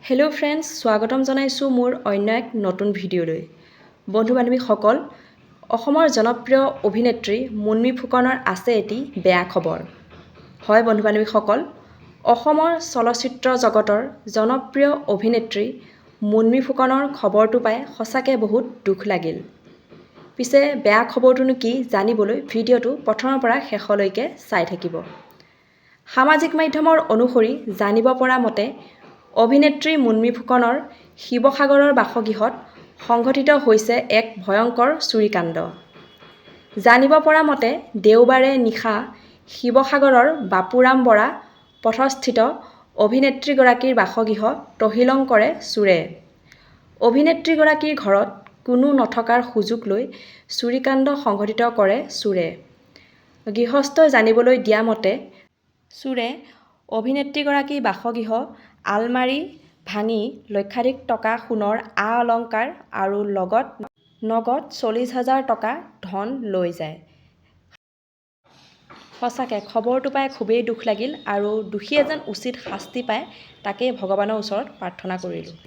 Hello' friends, স্বাগতম জনাইছোঁ মোৰ অন্য এক নতুন ভিডিঅ'লৈ। বন্ধু বান্ধৱীসকল, অসমৰ জনপ্ৰিয় অভিনেত্ৰী মুনমী ফুকনৰ আছে এটি বেয়া খবৰ। হয় বন্ধু বান্ধৱীসকল, অসমৰ চলচ্চিত্ৰ জগতৰ জনপ্ৰিয় অভিনেত্ৰী মুনমী ফুকনৰ খবৰটো পাই সঁচাকৈ বহুত দুখ লাগিল। পিছে বেয়া খবৰটোনো কি জানিবলৈ ভিডিঅ'টো প্ৰথমৰ পৰা শেষলৈকে চাই থাকিব। সামাজিক মাধ্যমৰ অনুসৰি জানিব পৰা মতে অভিনেত্ৰী মুনমী ফুকনৰ শিৱসাগৰৰ বাসগৃহত সংঘটিত হৈছে এক ভয়ংকৰ চুৰিকাণ্ড। জানিব পৰা মতে দেওবাৰে নিশা শিৱসাগৰৰ বাপুৰাম বৰা পথস্থিত অভিনেত্ৰীগৰাকীৰ বাসগৃহ তহিলং কৰে চোৰে। অভিনেত্ৰীগৰাকীৰ ঘৰত কোনো নথকাৰ সুযোগ লৈ চুৰিকাণ্ড সংঘটিত কৰে চোৰে। গৃহস্থই জানিবলৈ দিয়া মতে চোৰে অভিনেত্ৰীগৰাকীৰ বাসগৃহ আলমাৰী ভাঙি লক্ষাধিক টকা সোণৰ আ-অলংকাৰ আৰু লগত নগদ 40,000 টকা ধন লৈ যায়। সঁচাকৈ খবৰটো পাই খুবেই দুখ লাগিল আৰু দোষীয়ে যেন উচিত শাস্তি পায় তাকেই ভগৱানৰ ওচৰত প্ৰাৰ্থনা কৰিলোঁ।